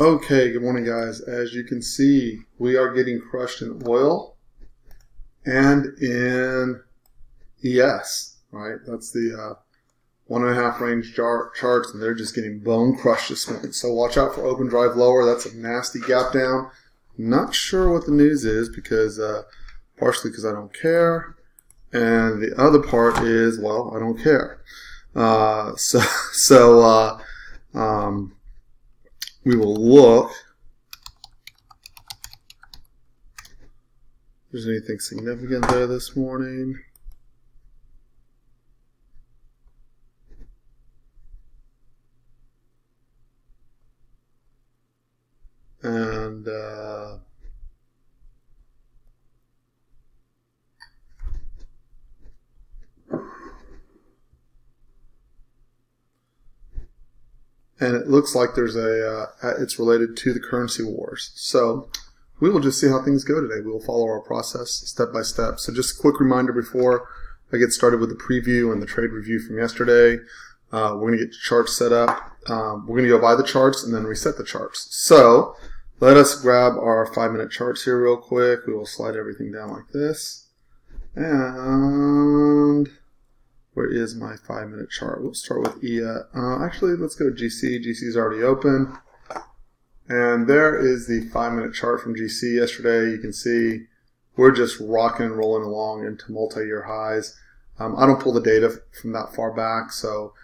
Okay, good morning, guys. As you can see, we are getting crushed in oil and in ES, right? That's the 1.5 range charts, and they're just getting bone crushed this morning. So watch out for open drive lower. That's a nasty gap down. Not sure what the news is because partially because I don't care, and the other part is, well, I don't care. We will look. If there's anything significant there this morning. And it looks like there's it's related to the currency wars. So we will just see how things go today. We will follow our process step by step. So just a quick reminder before I get started with the preview and the trade review from yesterday. We're going to get charts set up. We're going to go by the charts and then reset the charts. So let us grab our 5-minute charts here real quick. We will slide everything down like this. And where is my 5-minute chart? We'll start with EA. Actually, let's go to GC. GC is already open. And there is the 5-minute chart from GC yesterday. You can see we're just rocking and rolling along into multi-year highs. I don't pull the data from that far back. So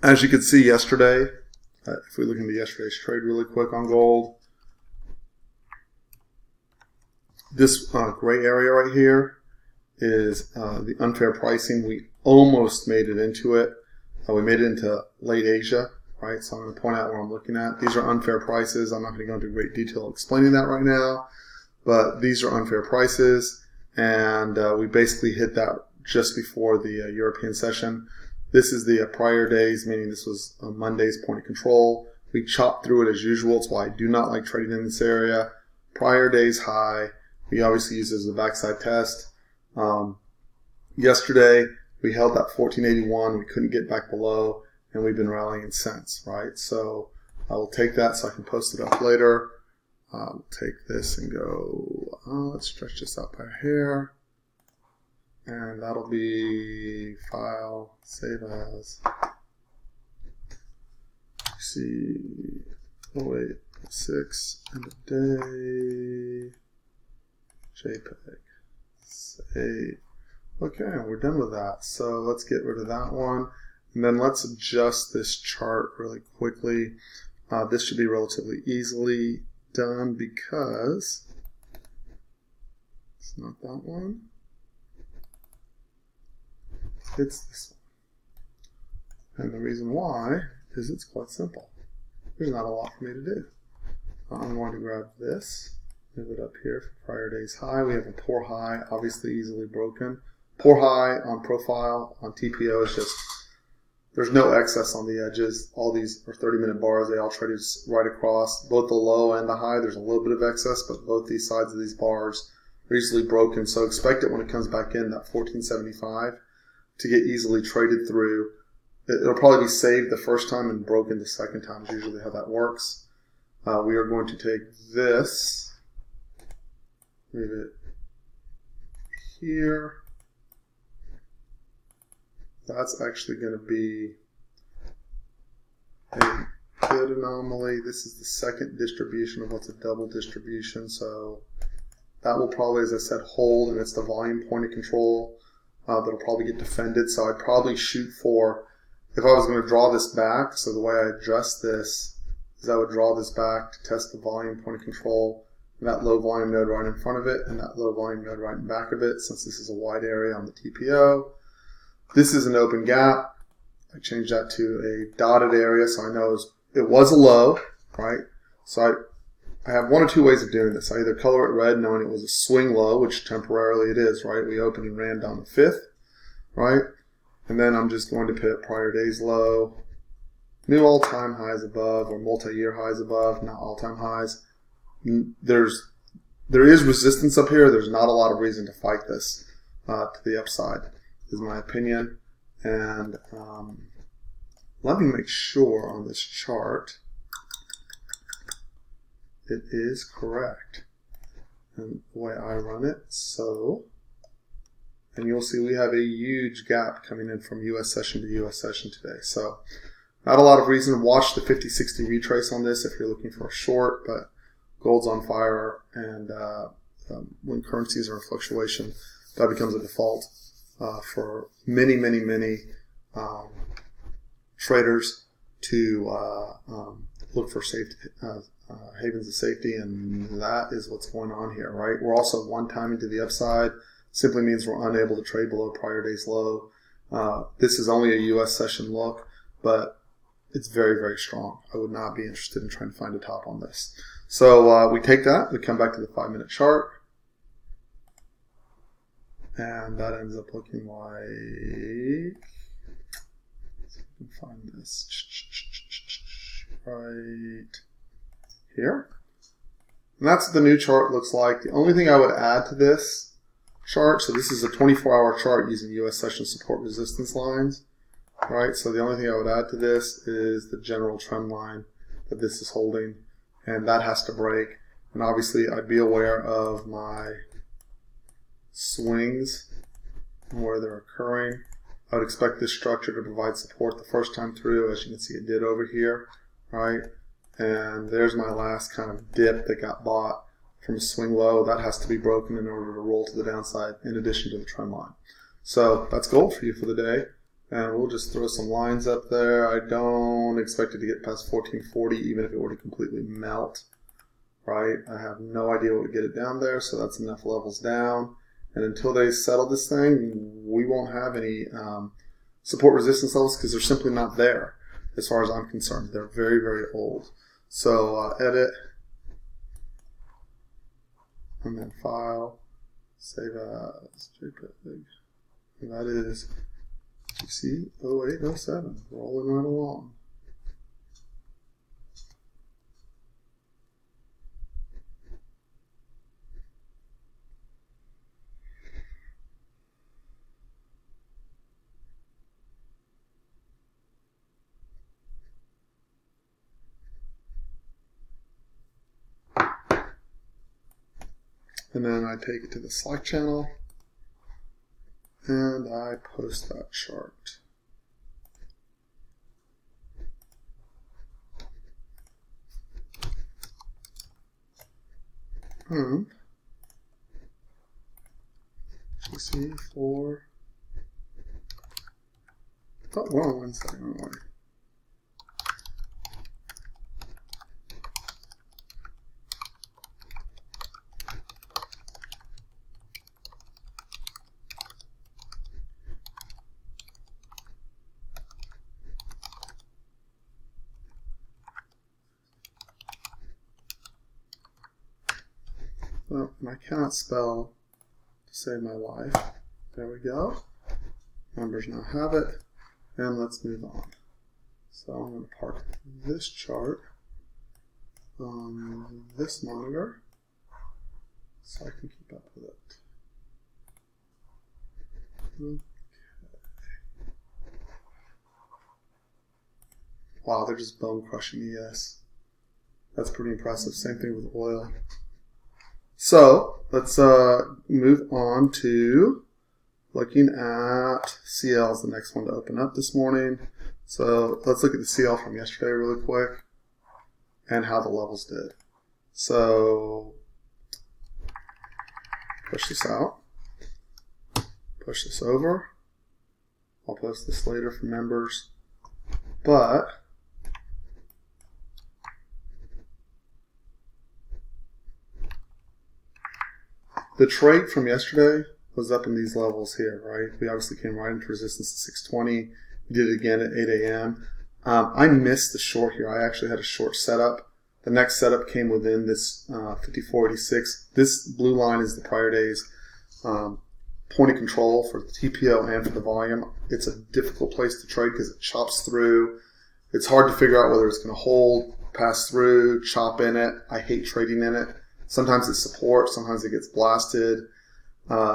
as you can see yesterday, if we look into yesterday's trade really quick on gold, this gray area right here is the unfair pricing. We almost made it into it. We made it into late Asia, right? So I'm going to point out where I'm looking at. These are unfair prices. I'm not going to go into great detail explaining that right now, but these are unfair prices, and we basically hit that just before the European session. This is the prior days, meaning this was Monday's point of control. We chopped through it as usual. It's why I do not like trading in this area. Prior day's high. We obviously use it as a backside test. Yesterday, we held that 1481. We couldn't get back below, and we've been rallying since, right? So I will take that so I can post it up later. Take this and go, let's stretch this out by a hair. And that'll be file, save as, see, 0806, end of day, JPEG, save. Okay, we're done with that. So let's get rid of that one. And then let's adjust this chart really quickly. This should be relatively easily done because it's not that one. It's this one. And the reason why is it's quite simple. There's not a lot for me to do. I'm going to grab this, move it up here for prior day's high. We have a poor high, obviously easily broken. Poor high on profile, on TPO is just, there's no excess on the edges. All these are 30-minute bars. They all traded right across. Both the low and the high, there's a little bit of excess, but both these sides of these bars are easily broken. So expect it when it comes back in, that 1475. To get easily traded through. It'll probably be saved the first time and broken the second time is usually how that works. We are going to take this, move it here. That's actually going to be a good anomaly. This is the second distribution of what's a double distribution. So that will probably, as I said, hold, and it's the volume point of control. That'll probably get defended. So I'd probably shoot for, if I was going to draw this back, so the way I adjust this is I would draw this back to test the volume point of control, and that low volume node right in front of it, and that low volume node right in back of it, since this is a wide area on the TPO. This is an open gap. I changed that to a dotted area, so I know it was a low, right? So I have one or two ways of doing this. I either color it red knowing it was a swing low, which temporarily it is, right? We opened and ran down the 5th, right? And then I'm just going to put prior day's low, new all-time highs above, or multi-year highs above, not all-time highs. There is resistance up here. There's not a lot of reason to fight this to the upside, is my opinion. And let me make sure on this chart it is correct. And the way I run it, so, and you'll see we have a huge gap coming in from US session to US session today. So not a lot of reason to watch the 50-60 retrace on this if you're looking for a short, but gold's on fire, and when currencies are in fluctuation, that becomes a default for many traders to look for safety, havens of safety, and that is what's going on here, right? We're also one timing to the upside. Simply means we're unable to trade below prior day's low. This is only a US session look, but it's very strong. I would not be interested in trying to find a top on this. So we take that, we come back to the 5-minute chart, and that ends up looking like, let's see if we can find this right here. And that's what the new chart looks like. The only thing I would add to this chart, so this is a 24-hour chart using US session support resistance lines, right? So the only thing I would add to this is the general trend line that this is holding, and that has to break. And obviously I'd be aware of my swings and where they're occurring. I would expect this structure to provide support the first time through, as you can see it did over here, right? And there's my last kind of dip that got bought from a swing low. That has to be broken in order to roll to the downside in addition to the trend line. So that's gold for you for the day. And we'll just throw some lines up there. I don't expect it to get past 1440, even if it were to completely melt, right? I have no idea what would get it down there, so that's enough levels down. And until they settle this thing, we won't have any support resistance levels because they're simply not there as far as I'm concerned. They're very old. So edit, and then file, save as JPEG, and that is GC0807, rolling right along. And then I take it to the Slack channel and I post that chart. GC4. Oh, well, 1 second. Oh, and I cannot spell to save my life. There we go. Members now have it. And let's move on. So I'm going to park this chart on this monitor so I can keep up with it. Okay. Wow, they're just bone crushing ES. That's pretty impressive. Same thing with oil. So let's move on to looking at CL is the next one to open up this morning. So let's look at the CL from yesterday really quick and how the levels did. So push this out, push this over. I'll post this later for members, but the trade from yesterday was up in these levels here, right? We obviously came right into resistance at 620. We did it again at 8 a.m. I missed the short here. I actually had a short setup. The next setup came within this 5486. This blue line is the prior day's point of control for the TPO and for the volume. It's a difficult place to trade because it chops through. It's hard to figure out whether it's going to hold, pass through, chop in it. I hate trading in it. Sometimes it's support, sometimes it gets blasted,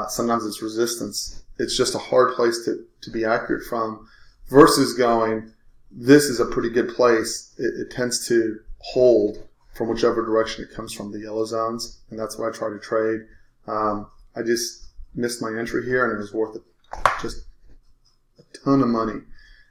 sometimes it's resistance. It's just a hard place to be accurate from versus going, this is a pretty good place. It tends to hold from whichever direction it comes from, the yellow zones, and that's what I try to trade. I just missed my entry here, and it was worth just a ton of money.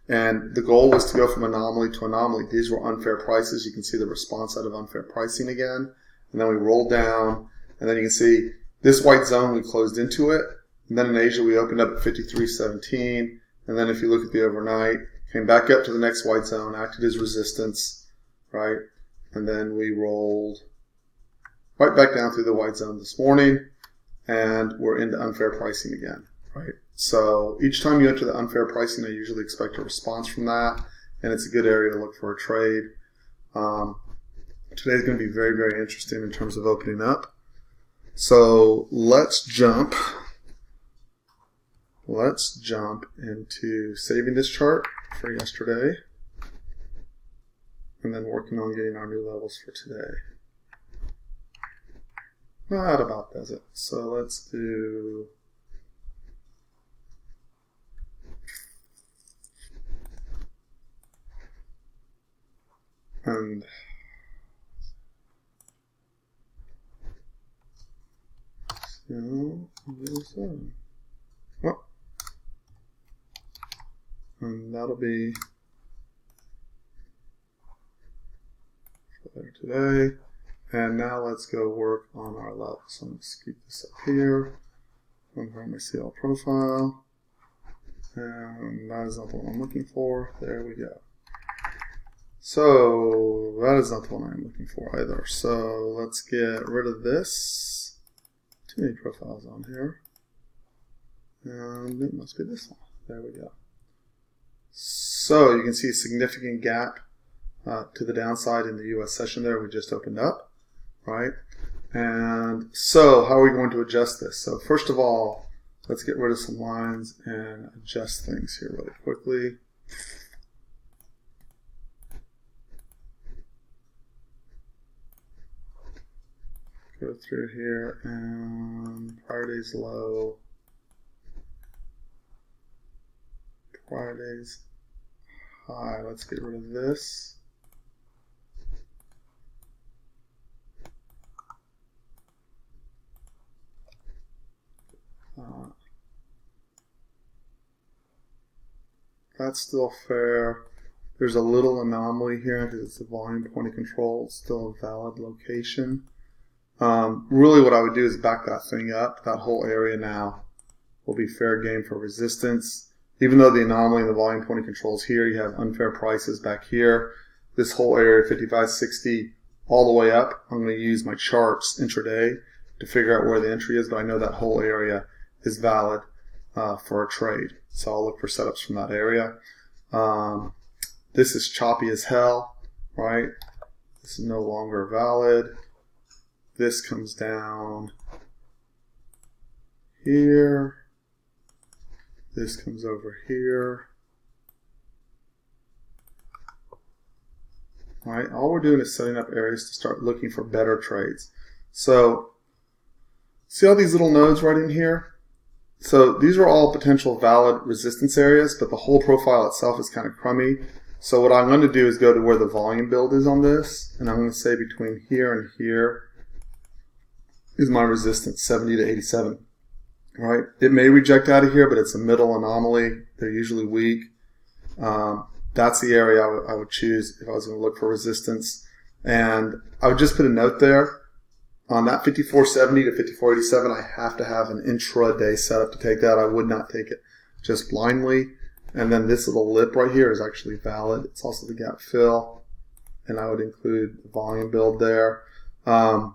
And the goal was to go from anomaly to anomaly. These were unfair prices. You can see the response out of unfair pricing again. And then we rolled down, and then you can see this white zone, we closed into it. And then in Asia, we opened up at 53.17. And then if you look at the overnight, came back up to the next white zone, acted as resistance, right? And then we rolled right back down through the white zone this morning, and we're into unfair pricing again, right? So each time you enter the unfair pricing, I usually expect a response from that, and it's a good area to look for a trade. Today's going to be very, very interesting in terms of opening up. So let's jump into saving this chart for yesterday and then working on getting our new levels for today. Well, that about does it. So let's do and well, and that'll be for today. And now let's go work on our levels. So let's keep this up here. Confirm my CL profile. And that is not the one I'm looking for. There we go. So that is not the one I'm looking for either. So let's get rid of this. Too many profiles on here. And it must be this one. There we go. So you can see a significant gap to the downside in the US session there we just opened up. Right? And so how are we going to adjust this? So first of all, let's get rid of some lines and adjust things here really quickly. Go through here and prior day's low, prior day's high. Let's get rid of this. That's still fair. There's a little anomaly here because it's a volume point of control. It's still a valid location. Really what I would do is back that thing up. That whole area now will be fair game for resistance. Even though the anomaly and the volume point of control is here, you have unfair prices back here. This whole area, 55.60 all the way up. I'm going to use my charts intraday to figure out where the entry is, but I know that whole area is valid for a trade. So I'll look for setups from that area. This is choppy as hell, right? This is no longer valid. This comes down here. This comes over here. All right, all we're doing is setting up areas to start looking for better trades. So see all these little nodes right in here? So these are all potential valid resistance areas, but the whole profile itself is kind of crummy. So what I'm going to do is go to where the volume build is on this, and I'm going to say between here and here is my resistance, 70 to 87. Right? It may reject out of here, but it's a middle anomaly. They're usually weak. That's the area I would choose if I was going to look for resistance. And I would just put a note there. On that 54.70 to 54.87, I have to have an intraday setup to take that. I would not take it just blindly. And then this little lip right here is actually valid. It's also the gap fill. And I would include the volume build there. And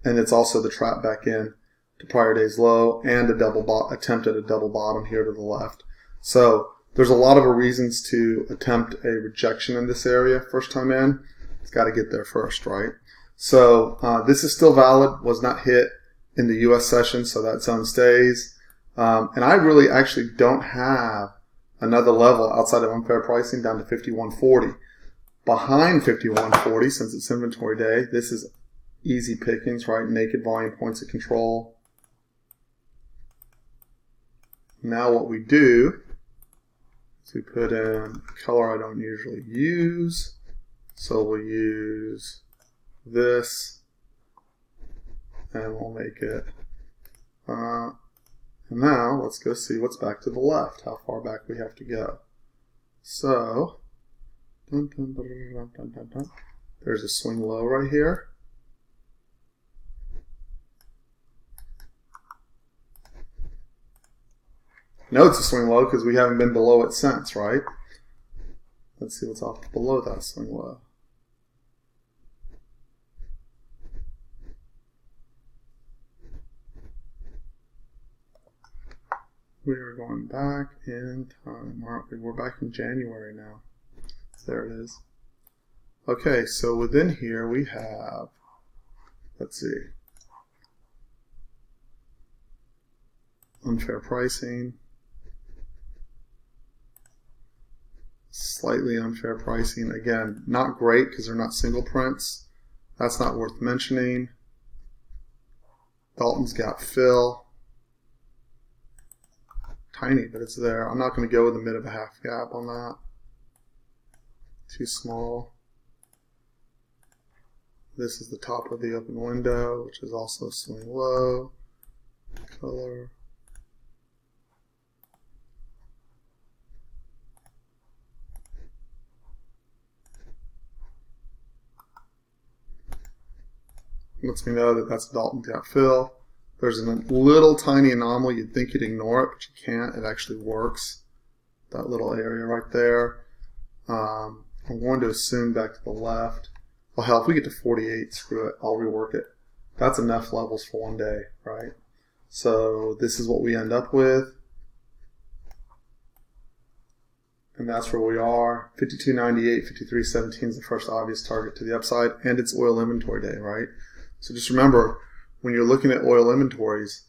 it's also the trap back in to prior day's low and a attempt at a double bottom here to the left. So there's a lot of reasons to attempt a rejection in this area first time in. It's got to get there first, right? So this is still valid, was not hit in the US session, so that zone stays. And I really actually don't have another level outside of unfair pricing down to 51.40. Behind 51.40, since it's inventory day, this is easy pickings, right? Naked volume points of control. Now what we do is we put in a color I don't usually use. So we'll use this, and we'll make it. And now let's go see what's back to the left, how far back we have to go. So, there's a swing low right here. No, it's a swing low because we haven't been below it since, right? Let's see what's off below that swing low. We are going back in time, aren't we? We're back in January now. There it is. Okay, so within here we have, let's see, unfair pricing, slightly unfair pricing. Again, not great because they're not single prints. That's not worth mentioning. Dalton's Gap fill. Tiny, but it's there. I'm not going to go with a mid of a half gap on that. Too small. This is the top of the open window, which is also swing low. Color. Lets me know that that's Dalton Gap fill. There's a little tiny anomaly. You'd think you'd ignore it, but you can't. It actually works. That little area right there. I'm going to assume back to the left. Well, hell, if we get to 48, screw it. I'll rework it. That's enough levels for one day, right? So this is what we end up with. And that's where we are. 52.98, 53.17 is the first obvious target to the upside, and it's oil inventory day, right? So just remember, when you're looking at oil inventories,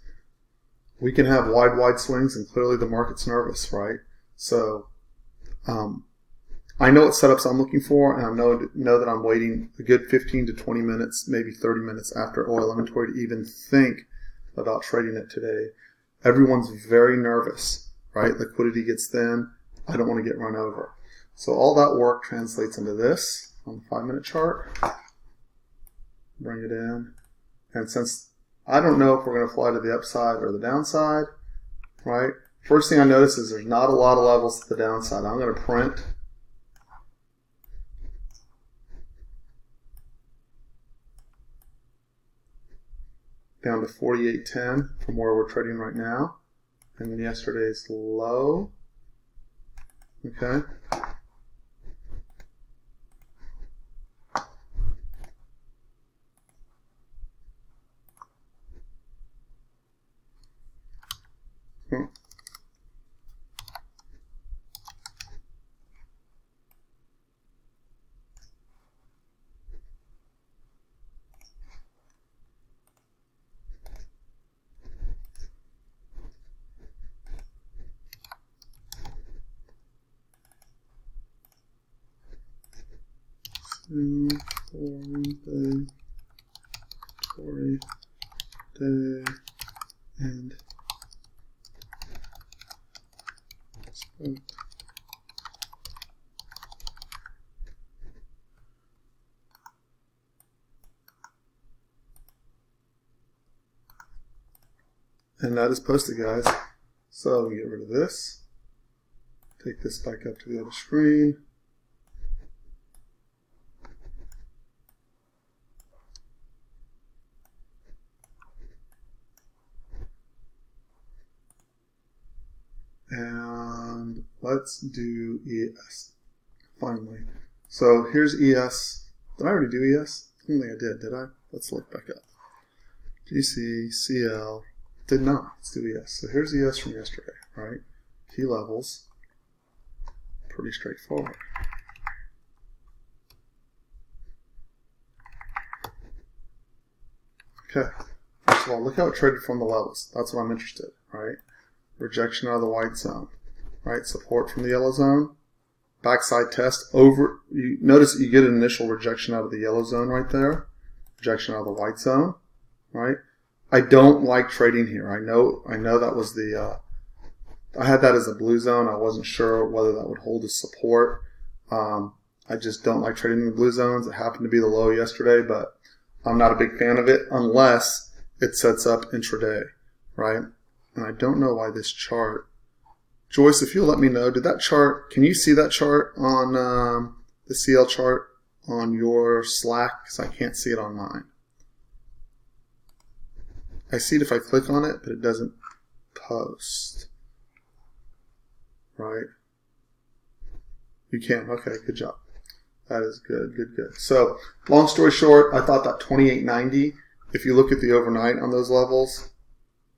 we can have wide swings, and clearly the market's nervous, right? So I know what setups I'm looking for, and I know that I'm waiting a good 15 to 20 minutes, maybe 30 minutes after oil inventory to even think about trading it today. Everyone's very nervous, right? Liquidity gets thin. I don't want to get run over. So all that work translates into this on the 5-minute chart. Bring it in. And since I don't know if we're going to fly to the upside or the downside, right? First thing I notice is there's not a lot of levels to the downside. I'm going to print. Down to 48.10 from where we're trading right now. And then yesterday's low. Okay. Day and spot. And that is posted, guys. So we get rid of this. Take this back up to the other screen. And let's do ES finally. So here's ES. Did I already do ES? I don't think I did I? Let's look back up. GC, CL, did not. Let's do ES. So here's ES from yesterday, right? Key levels. Pretty straightforward. Okay. First of all, look how it traded from the levels. That's what I'm interested in, right? Rejection out of the white zone, right? Support from the yellow zone. Backside test over. You notice that you get an initial rejection out of the yellow zone right there. Rejection out of the white zone, right? I don't like trading here. I know that was the. I had that as a blue zone. I wasn't sure whether that would hold as support. I just don't like trading in the blue zones. It happened to be the low yesterday, but I'm not a big fan of it unless it sets up intraday, right? And I don't know why this chart. Joyce, if you'll let me know, did that chart, can you see that chart on the CL chart on your Slack? Because I can't see it on mine. I see it if I click on it, but it doesn't post. Right? You can. Okay, good job. That is good, good, good. So, long story short, I thought that 28.90, if you look at the overnight on those levels,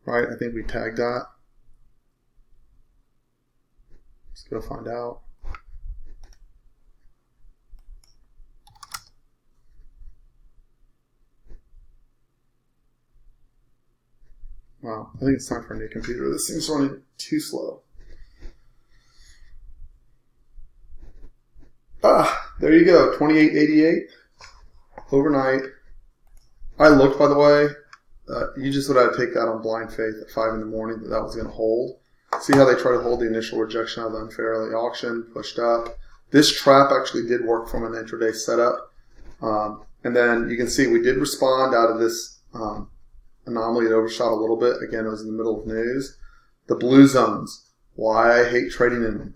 right, I think we tagged that. Let's go find out. Wow, I think it's time for a new computer. This thing's running too slow. There you go, 28.88 overnight. I looked, by the way. You just would have to take that on blind faith at 5 in the morning that was going to hold. See how they try to hold the initial rejection out of the unfairly auction, pushed up. This trap actually did work from an intraday setup. And then you can see we did respond out of this anomaly. It overshot a little bit. Again, it was in the middle of news. The blue zones, why I hate trading in them.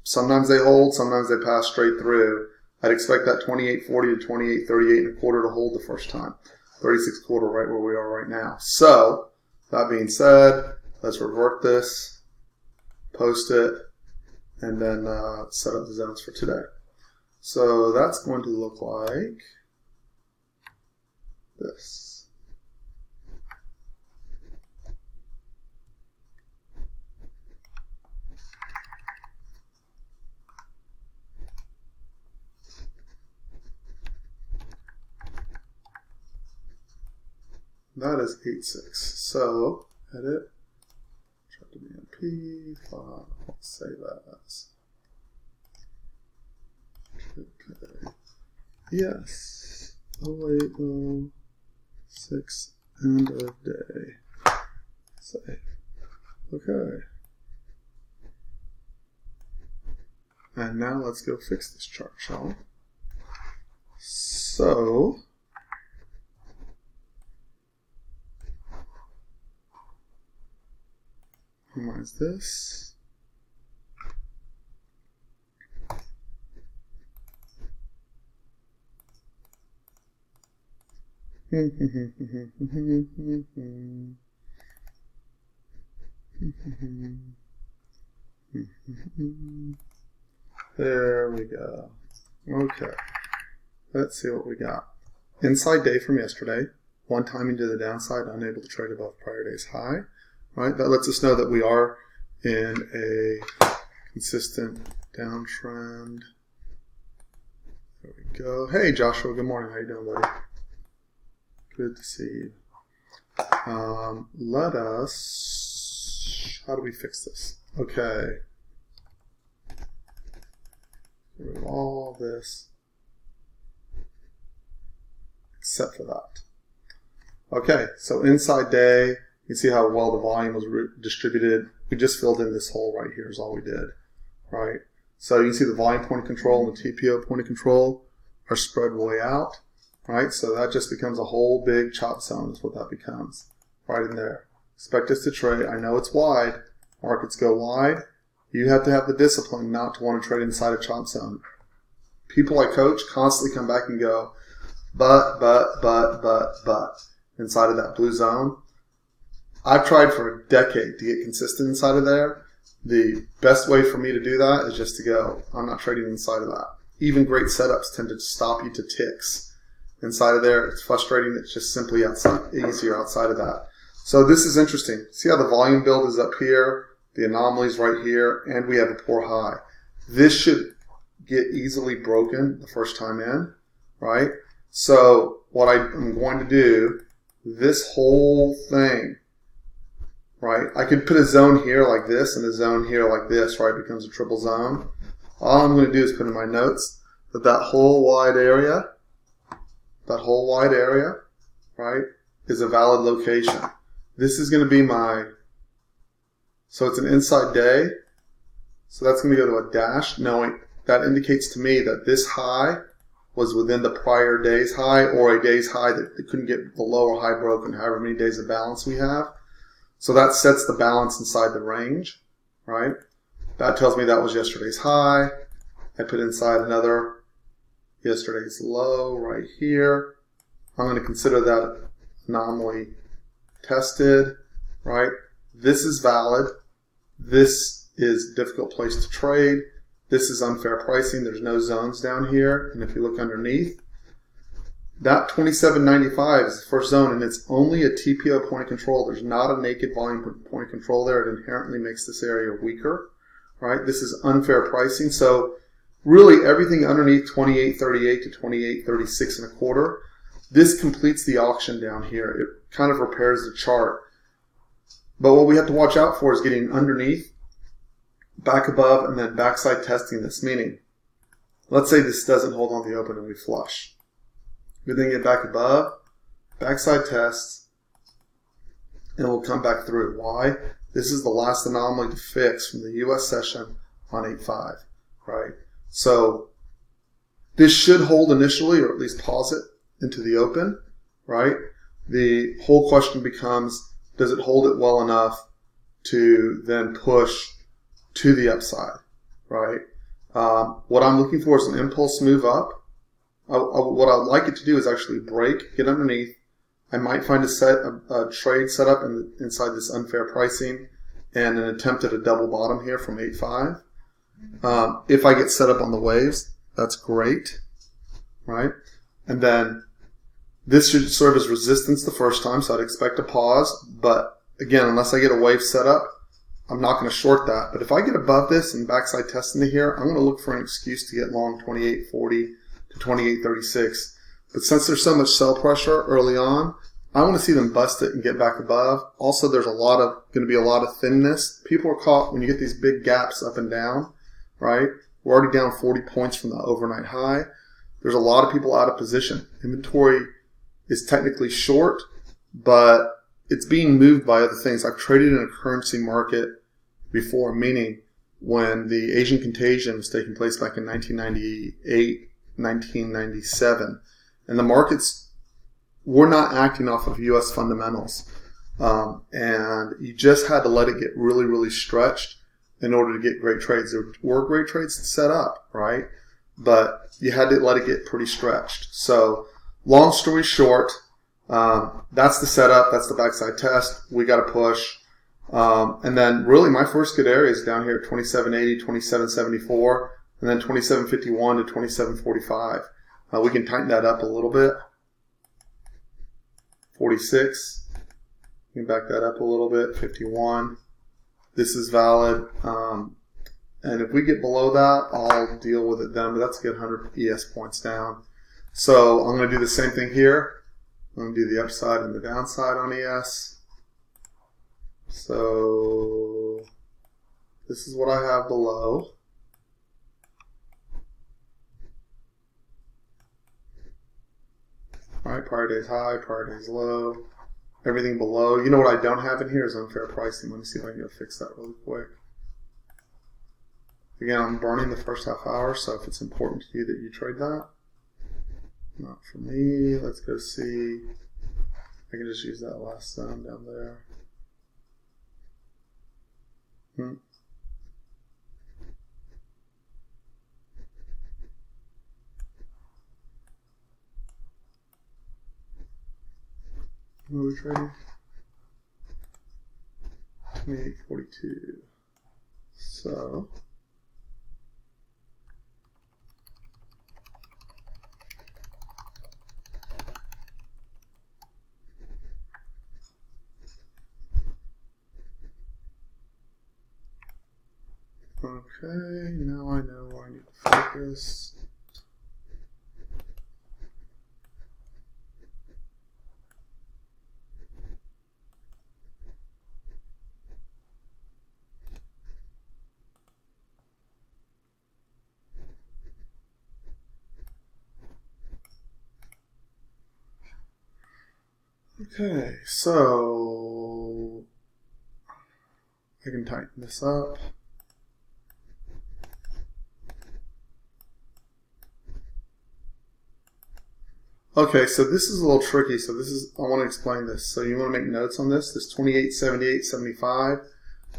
Sometimes they hold, sometimes they pass straight through. I'd expect that 28.40 to 28.38 and a quarter to hold the first time. 36.25 right where we are right now. So, that being said, let's revert this, post it, and then set up the zones for today. So that's going to look like this. That is 8.6. So, edit, try to be in P5, let's save as. Okay. Yes. 0806, end of day. Save. Okay. And now let's go fix this chart, shall we? So, minimize this. There we go. Okay. Let's see what we got. Inside day from yesterday. One timing to the downside, unable to trade above prior day's high. Right? That lets us know that we are in a consistent downtrend. There we go. Hey, Joshua. Good morning. How you doing, buddy? Good to see you. Let us... How do we fix this? Okay. Remove all this. Except for that. Okay. So inside day... You can see how well the volume was distributed. We just filled in this hole right here is all we did, right? So you can see the volume point of control and the TPO point of control are spread way out, right? So that just becomes a whole big chop zone is what that becomes, right in there. Expect us to trade. I know it's wide. Markets go wide. You have to have the discipline not to want to trade inside a chop zone. People I coach constantly come back and go, but, inside of that blue zone. I've tried for a decade to get consistent inside of there. The best way for me to do that is just to go, I'm not trading inside of that. Even great setups tend to stop you to ticks inside of there. It's frustrating. It's just simply easier outside of that. So this is interesting. See how the volume build is up here, the anomalies right here, and we have a poor high. This should get easily broken the first time in, right? So what I'm going to do, this whole thing, right? I could put a zone here like this and a zone here like this, right? It becomes a triple zone. All I'm going to do is put in my notes that whole wide area, right, is a valid location. This is going to be so it's an inside day. So that's going to go to a dash. No, wait, that indicates to me that this high was within the prior day's high, or a day's high that it couldn't get below or high broken, however many days of balance we have. So that sets the balance inside the range, right? That tells me that was yesterday's high. I put inside another yesterday's low right here. I'm going to consider that anomaly tested, right? This is valid. This is a difficult place to trade. This is unfair pricing. There's no zones down here. And if you look underneath, that 27.95 is the first zone, and it's only a TPO point of control. There's not a naked volume point of control there. It inherently makes this area weaker, right? This is unfair pricing. So really everything underneath 28.38 to 28.36 and a quarter, this completes the auction down here. It kind of repairs the chart. But what we have to watch out for is getting underneath, back above, and then backside testing this. Meaning, let's say this doesn't hold on the open and we flush. We then get back above, backside tests, and we'll come back through. Why? This is the last anomaly to fix from the US session on 8.5, right? So this should hold initially, or at least pause it into the open, right? The whole question becomes, does it hold it well enough to then push to the upside, right? What I'm looking for is an impulse move up. What I'd like it to do is actually break, get underneath. I might find a trade set up inside this unfair pricing and an attempt at a double bottom here from 8.5. If I get set up on the waves, that's great, right? And then this should serve as resistance the first time, so I'd expect a pause. But again, unless I get a wave set up, I'm not going to short that. But if I get above this and backside test into here, I'm going to look for an excuse to get long 28.40 to 28.36. But since there's so much sell pressure early on, I want to see them bust it and get back above. Also, there's going to be a lot of thinness. People are caught when you get these big gaps up and down, right? We're already down 40 points from the overnight high. There's a lot of people out of position. Inventory is technically short, but it's being moved by other things. I've traded in a currency market before, meaning when the Asian contagion was taking place back in 1998, 1997, and the markets were not acting off of U.S. fundamentals. And you just had to let it get really, really stretched in order to get great trades. There were great trades to set up, right? But you had to let it get pretty stretched. So long story short, that's the setup. That's the backside test. We got to push. And then really my first good area is down here at 27.80, 27.74, and then 27.51 to 27.45. We can tighten that up a little bit. 46. We can back that up a little bit. 51. This is valid. And if we get below that, I'll deal with it then. But that's a good 100 ES points down. So I'm going to do the same thing here. I'm going to do the upside and the downside on ES. So this is what I have below. All right, prior day's high, prior day's low. Everything below. You know what I don't have in here is unfair pricing. Let me see if I can go fix that really quick. Again, I'm burning the first half hour, so if it's important to you that you trade that. Not for me. Let's go see. I can just use that last zone down there. What are we trading? 28.42. So okay, now I know where I need to focus. Okay, so I can tighten this up. Okay, so this is a little tricky. So I want to explain this. So you want to make notes on this. This 28, 78, 75.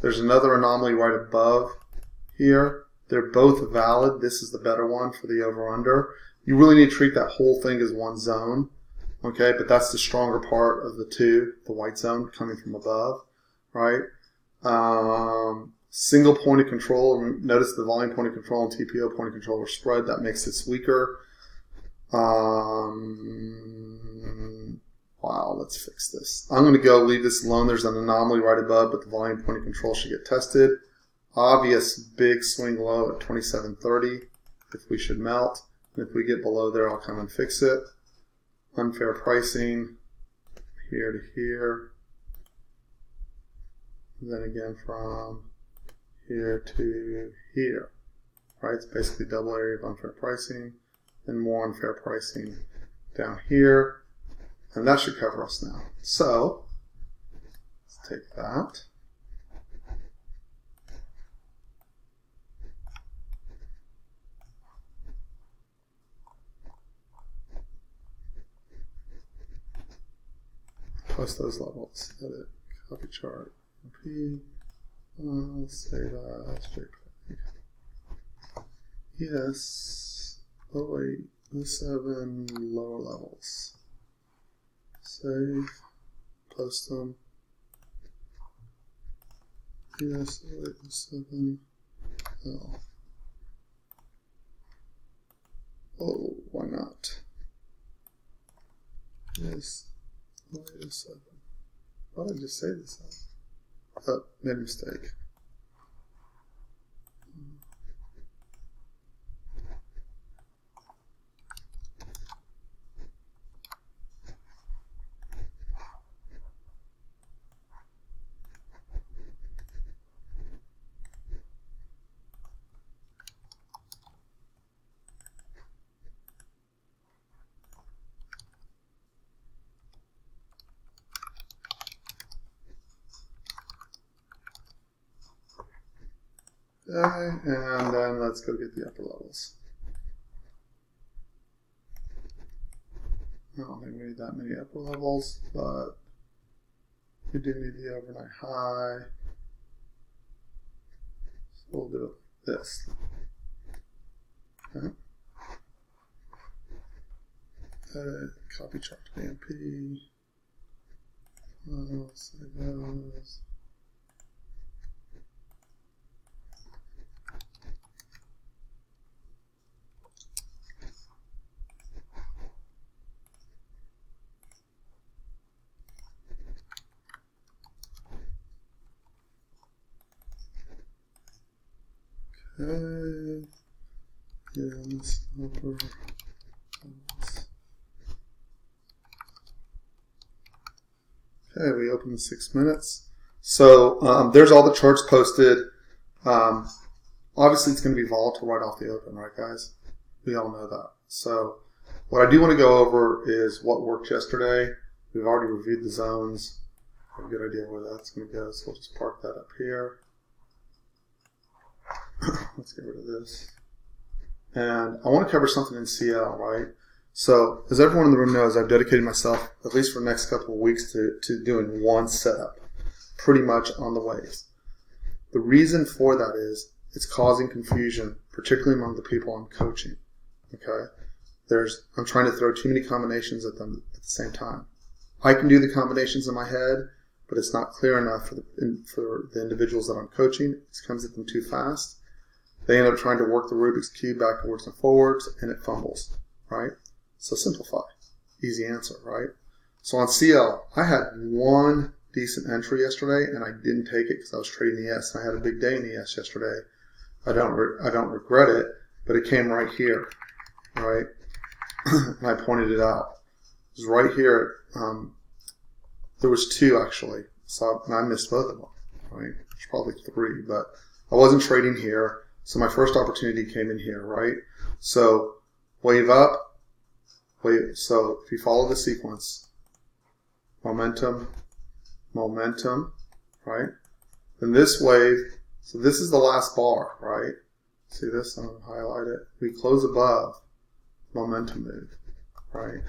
There's another anomaly right above here. They're both valid. This is the better one for the over-under. You really need to treat that whole thing as one zone. Okay, but that's the stronger part of the two, the white zone coming from above, right? Single point of control. Notice the volume point of control and TPO point of control are spread. That makes this weaker. Wow, let's fix this. I'm going to leave this alone. There's an anomaly right above, but the volume point of control should get tested. Obvious big swing low at 27.30 if we should melt. And if we get below there, I'll come and fix it. Unfair pricing here to here. And then again from here to here. Right? It's basically double area of unfair pricing. And more unfair pricing down here. And that should cover us now. So, let's take that. Post those levels. Edit, copy chart, P. Save as JPEG. Yes. 08, 07, lower levels. Save, post them. Yes, 08, 07, L. Oh, why not? Yes, 08, 07. Why did I just say this? Oh, made a mistake. Okay, and then let's go get the upper levels. I don't think we need that many upper levels, but we do need the overnight high. So we'll do this. Okay. Edit, copy chart to BMP. Save those. Okay, yes, upper levels. Okay, we open in 6 minutes. So there's all the charts posted. Obviously, it's going to be volatile right off the open, right, guys? We all know that. So what I do want to go over is what worked yesterday. We've already reviewed the zones. I have a good idea where that's going to go, so we'll just park that up here. Let's get rid of this. And I want to cover something in CL, right? So, as everyone in the room knows, I've dedicated myself, at least for the next couple of weeks, to doing one setup, pretty much on the waves. The reason for that is it's causing confusion, particularly among the people I'm coaching. Okay? I'm trying to throw too many combinations at them at the same time. I can do the combinations in my head, but it's not clear enough for the individuals that I'm coaching. It comes at them too fast. They end up trying to work the Rubik's Cube backwards and forwards, and it fumbles, right? So simplify. Easy answer, right? So on CL, I had one decent entry yesterday, and I didn't take it because I was trading ES, and I had a big day in ES yesterday. I don't regret it, but it came right here, right? And I pointed it out. It was right here. There was two, actually. So and I missed both of them, right? There's probably three, but I wasn't trading here. So my first opportunity came in here, right? So wave up, wave. So if you follow the sequence, momentum, momentum, right? Then this wave, so this is the last bar, right? See this? I'm going to highlight it. We close above, momentum move, right?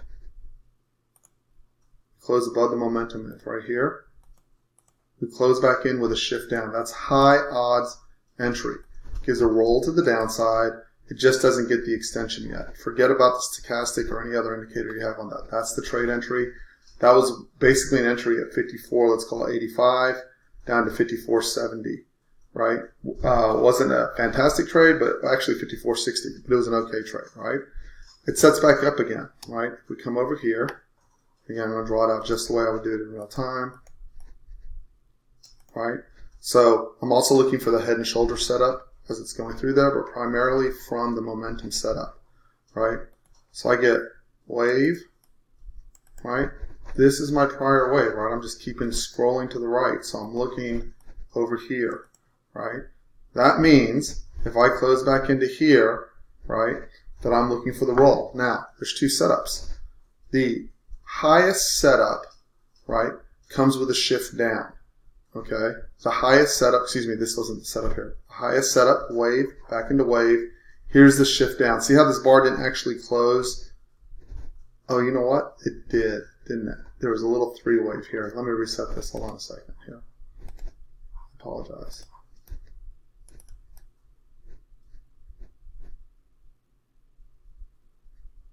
close above the momentum if right here. We close back in with a shift down. That's high odds entry. Gives a roll to the downside. It just doesn't get the extension yet. Forget about the stochastic or any other indicator you have on that. That's the trade entry. That was basically an entry at 54, let's call it 85, down to 54.70, right? Wasn't a fantastic trade, but actually 54.60, but it was an okay trade, right? It sets back up again, right? If we come over here, again, I'm going to draw it out just the way I would do it in real time, right? So I'm also looking for the head and shoulder setup as it's going through there, but primarily from the momentum setup, right? So I get wave, right? This is my prior wave, right? I'm just keeping scrolling to the right, so I'm looking over here, right? That means if I close back into here, right, that I'm looking for the roll. Now, there's two setups. The highest setup, right, comes with a shift down, okay? The highest setup, excuse me, this wasn't the setup here. The highest setup, wave, back into wave. Here's the shift down. See how this bar didn't actually close? Oh, you know what? It did, didn't it? There was a little three wave here. Let me reset this. Hold on a second here. Apologize.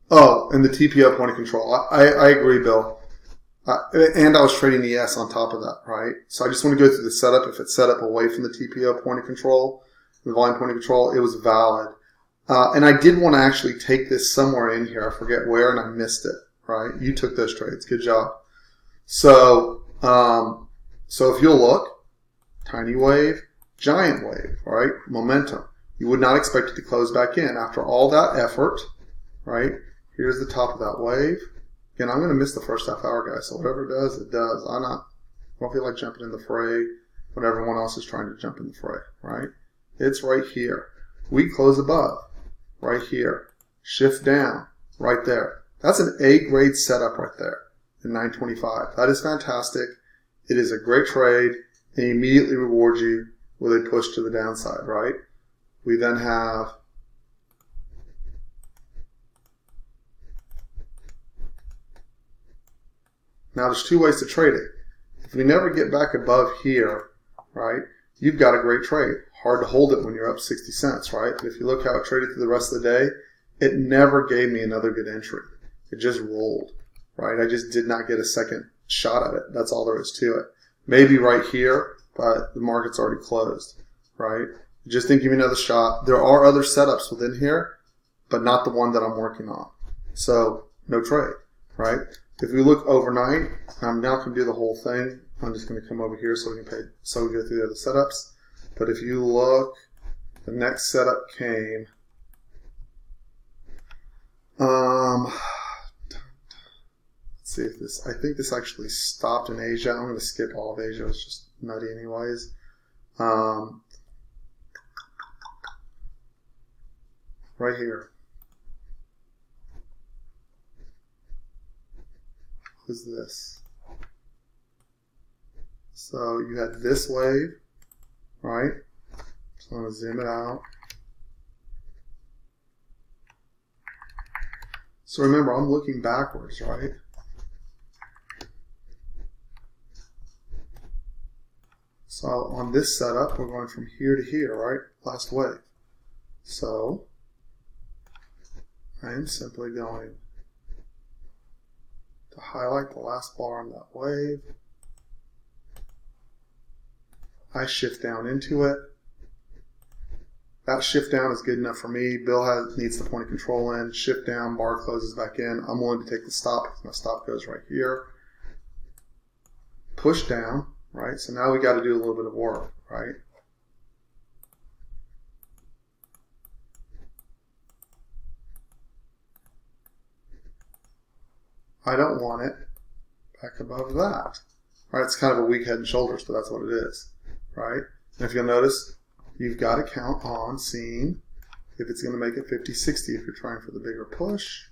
Oh, and the TPO point of control. I agree, Bill. And I was trading ES on top of that, right? So I just want to go through the setup. If it's set up away from the TPO point of control, the volume point of control, it was valid. And I did want to actually take this somewhere in here. I forget where, and I missed it, right? You took those trades. Good job. So, so if you'll look, tiny wave, giant wave, right? Momentum. You would not expect it to close back in. After all that effort, right? Here's the top of that wave. Again, I'm going to miss the first half hour, guys. So whatever it does, it does. I don't feel like jumping in the fray when everyone else is trying to jump in the fray, right? It's right here. We close above, right here. Shift down, right there. That's an A-grade setup right there in 925. That is fantastic. It is a great trade, and it immediately rewards you with a push to the downside, right? We then have now there's two ways to trade it. If we never get back above here, right, you've got a great trade. Hard to hold it when you're up 60 cents, right? But if you look how it traded through the rest of the day, it never gave me another good entry. It just rolled, right? I just did not get a second shot at it. That's all there is to it. Maybe right here, but the market's already closed, right? It just didn't give me another shot. There are other setups within here, but not the one that I'm working on. So no trade, right? If we look overnight, I'm now going to do the whole thing. I'm just going to come over here so we can so we go through the other setups. But if you look, the next setup came. Let's see if this. I think this actually stopped in Asia. I'm going to skip all of Asia. It's just nutty, anyways. Right here. Is this. So you had this wave, right? So I'm going to zoom it out. So remember, I'm looking backwards, right? So on this setup, we're going from here to here, right? Last wave. So I am simply going to highlight the last bar on that wave. I shift down into it. That shift down is good enough for me. Bill needs the point of control in. Shift down, bar closes back in. I'm willing to take the stop because my stop goes right here. Push down, right? So now we got to do a little bit of work, right? I don't want it back above that. Right? It's kind of a weak head and shoulders, but that's what it is. Right? And if you'll notice, you've got to count on seeing if it's going to make it 50-60 if you're trying for the bigger push.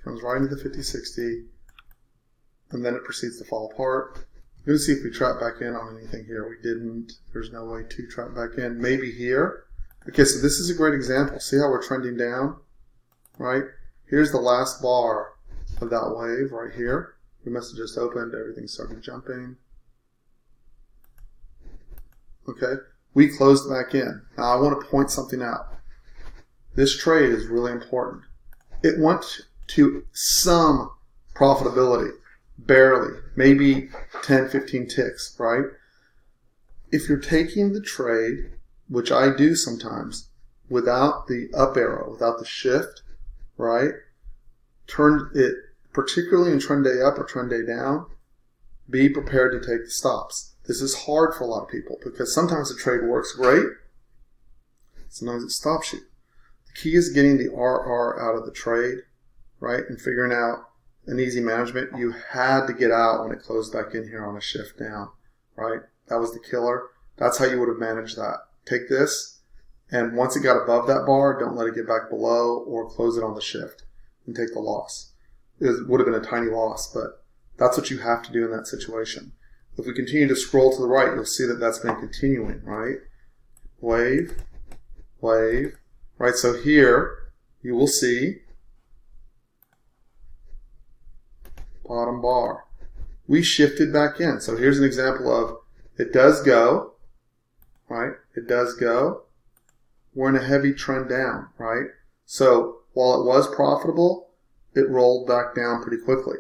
Comes right into the 50-60, and then it proceeds to fall apart. I'm going to see if we trap back in on anything here. We didn't. There's no way to trap back in. Maybe here. Okay, so this is a great example. See how we're trending down? Right? Here's the last bar of that wave right here. We must have just opened, everything started jumping. Okay, we closed back in. Now I want to point something out. This trade is really important. It went to some profitability, barely, maybe 10, 15 ticks, right? If you're taking the trade, which I do sometimes, without the up arrow, without the shift, right? Turn it, particularly in trend day up or trend day down, be prepared to take the stops. This is hard for a lot of people because sometimes the trade works great, sometimes it stops you. The key is getting the RR out of the trade, right? And figuring out an easy management. You had to get out when it closed back in here on a shift down, right? That was the killer. That's how you would have managed that. Take this, and once it got above that bar, don't let it get back below or close it on the shift and take the loss. It would have been a tiny loss, but that's what you have to do in that situation. If we continue to scroll to the right, you'll see that that's been continuing, right? Wave, wave, right? So here you will see bottom bar. We shifted back in. So here's an example of it does go, right? It does go. We're in a heavy trend down, right? So while it was profitable, it rolled back down pretty quickly.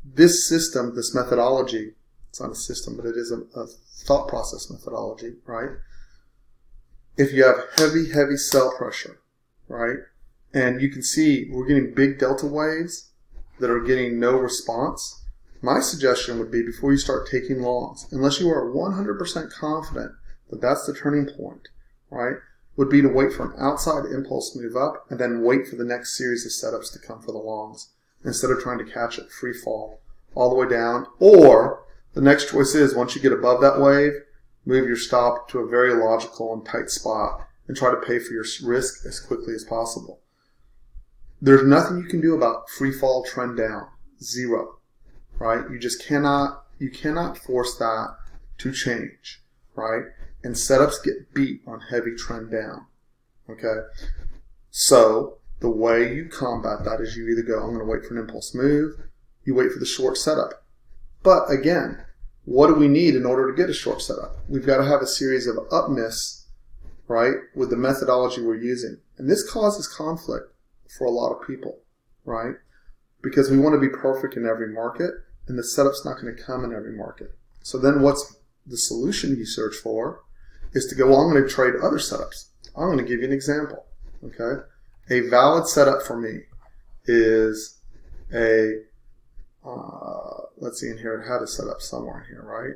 This system, this methodology, it's not a system, but it is a thought process methodology, right? If you have heavy, heavy sell pressure, right? And you can see we're getting big delta waves that are getting no response. My suggestion would be before you start taking longs, unless you are 100% confident that that's the turning point, right? Would be to wait for an outside impulse move up and then wait for the next series of setups to come for the longs instead of trying to catch it free fall all the way down. Or the next choice is once you get above that wave, move your stop to a very logical and tight spot and try to pay for your risk as quickly as possible. There's nothing you can do about free fall trend down. Zero, right? You just cannot force that to change, right? And setups get beat on heavy trend down, okay? So the way you combat that is you either go, I'm going to wait for an impulse move, you wait for the short setup. But again, what do we need in order to get a short setup? We've got to have a series of up miss, right, with the methodology we're using. And this causes conflict for a lot of people, right? Because we want to be perfect in every market, and the setup's not going to come in every market. So then what's the solution you search for is to go, well, I'm going to trade other setups. I'm going to give you an example, okay? A valid setup for me is a, let's see in here, it had a setup somewhere in here, right?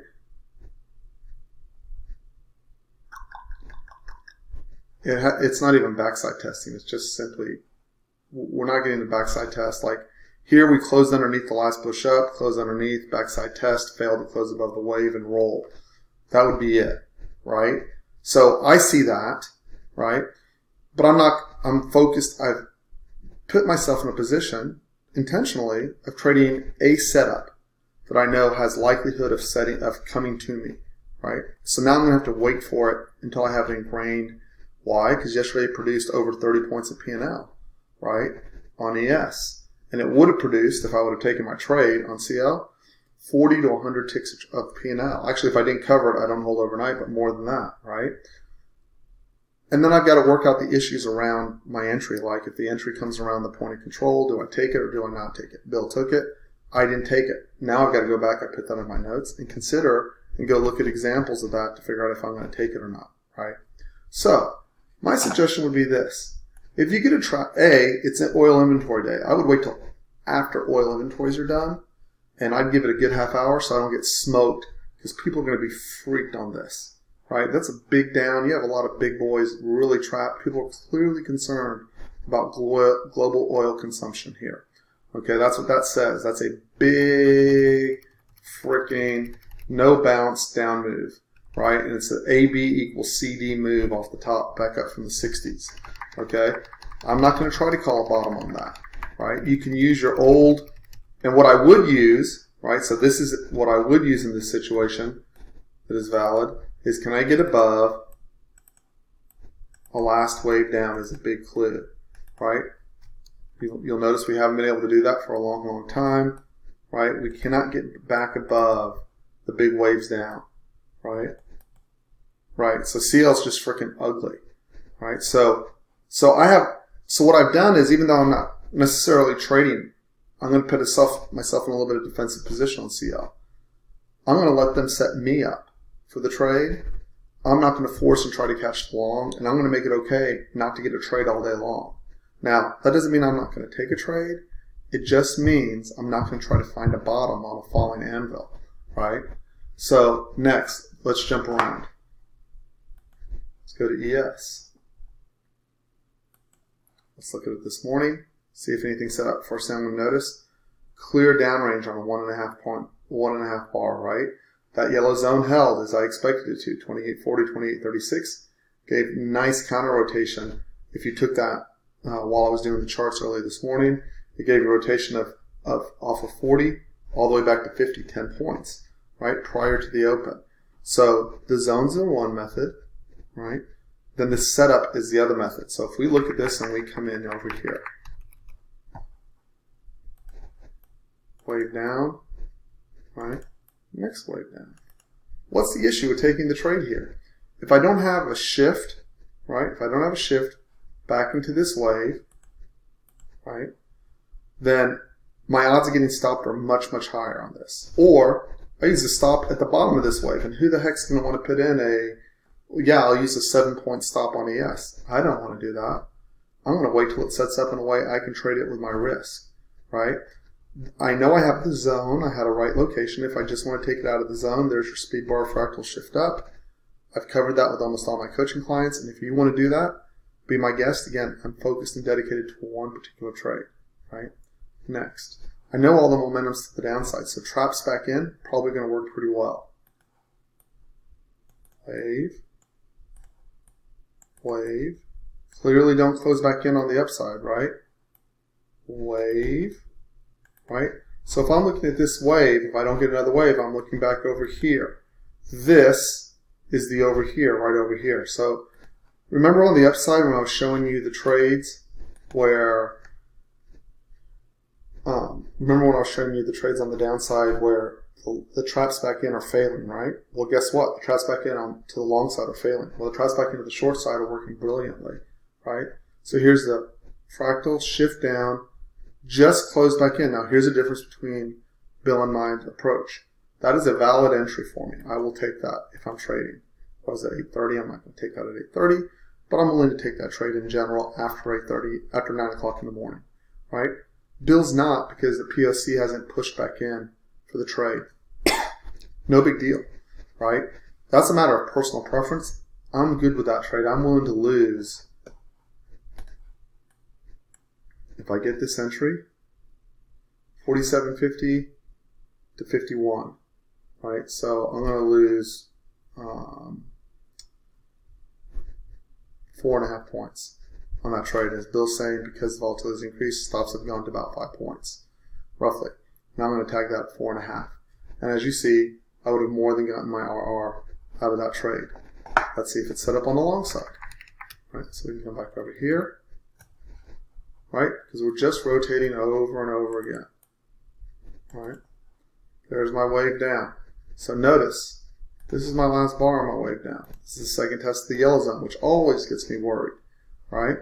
It's not even backside testing. It's just simply, we're not getting the backside test. Like here we closed underneath the last push up, closed underneath, backside test, failed to close above the wave and roll. That would be it, right? So I see that, right? But I'm focused. I've put myself in a position intentionally of trading a setup that I know has likelihood of coming to me, right? So now I'm going to have to wait for it until I have it ingrained. Why? Because yesterday it produced over 30 points of P&L, right, on ES. And it would have produced, if I would have taken my trade on CL, 40 to 100 ticks of P&L. Actually, if I didn't cover it, I don't hold overnight, but more than that, right? And then I've got to work out the issues around my entry. Like if the entry comes around the point of control, do I take it or do I not take it? Bill took it. I didn't take it. Now I've got to go back. I put that in my notes and consider and go look at examples of that to figure out if I'm going to take it or not, right? So my suggestion would be this. If you get a try, it's an oil inventory day. I would wait till after oil inventories are done, and I'd give it a good half hour so I don't get smoked because people are going to be freaked on this, right? That's a big down. You have a lot of big boys really trapped. People are clearly concerned about global oil consumption here. Okay, that's what that says. That's a big freaking no bounce down move, right? And it's an AB equals CD move off the top back up from the 60s. Okay, I'm not going to try to call a bottom on that, right? You can use your old, and what I would use, right? So this is what I would use in this situation that is valid, is can I get above a last wave down is a big clue, right? You'll notice we haven't been able to do that for a long, long time, right? We cannot get back above the big waves down, right? Right. So CL is just freaking ugly, right? So what I've done is, even though I'm not necessarily trading, I'm going to put myself in a little bit of defensive position on CL. I'm going to let them set me up for the trade. I'm not going to force and try to catch the long, and I'm going to make it okay not to get a trade all day long. Now, that doesn't mean I'm not going to take a trade. It just means I'm not going to try to find a bottom on a falling anvil, right? So next, let's jump around. Let's go to ES. Let's look at it this morning, see if anything's set up. First thing I'm going to notice, clear downrange on a 1.5 bar, right? That yellow zone held as I expected it to, 28.40, 28.36. Gave nice counter rotation. If you took that while I was doing the charts early this morning, it gave a rotation of off of 40 all the way back to 50, 10 points, right, prior to the open. So the zones are one method, right? Then the setup is the other method. So if we look at this and we come in over here, wave down, right? Next wave down. What's the issue with taking the trade here? If I don't have a shift, right? If I don't have a shift back into this wave, right? Then my odds of getting stopped are much, much higher on this. Or I use a stop at the bottom of this wave, and who the heck's going to want to put in I'll use a 7-point stop on ES. I don't want to do that. I'm going to wait till it sets up in a way I can trade it with my risk, right? I know I have the zone. I had a right location. If I just want to take it out of the zone, there's your speed bar fractal shift up. I've covered that with almost all my coaching clients, and if you want to do that, be my guest. Again, I'm focused and dedicated to one particular trade, right? Next. I know all the momentum's to the downside, so traps back in, probably going to work pretty well. Wave. Wave. Clearly don't close back in on the upside, right? Wave. Right? So if I'm looking at this wave, if I don't get another wave, I'm looking back over here. This is the over here, right over here. So remember on the upside when I was showing you the trades where, remember when I was showing you the trades on the downside where the traps back in are failing, right? Well, guess what? The traps back in to the long side are failing. Well, the traps back into the short side are working brilliantly, right? So here's the fractal shift down, just close back in. Now, here's the difference between Bill and my approach. That is a valid entry for me. I will take that if I'm trading. If I was at 8:30, I'm not going to take that at 8:30, but I'm willing to take that trade in general after 8:30, after 9 o'clock in the morning, right? Bill's not, because the POC hasn't pushed back in for the trade. No big deal, right? That's a matter of personal preference. I'm good with that trade. I'm willing to lose. If I get this entry, 47.50 to 51, right? So I'm going to lose 4.5 points on that trade. As Bill's saying, because the volatility has increased, stops have gone to about 5 points, roughly. Now I'm going to tag that at 4.5. And as you see, I would have more than gotten my RR out of that trade. Let's see if it's set up on the long side. Right, so we can come back over here. Right? Because we're just rotating over and over again. Right? There's my wave down. So notice, this is my last bar on my wave down. This is the second test of the yellow zone, which always gets me worried. Right?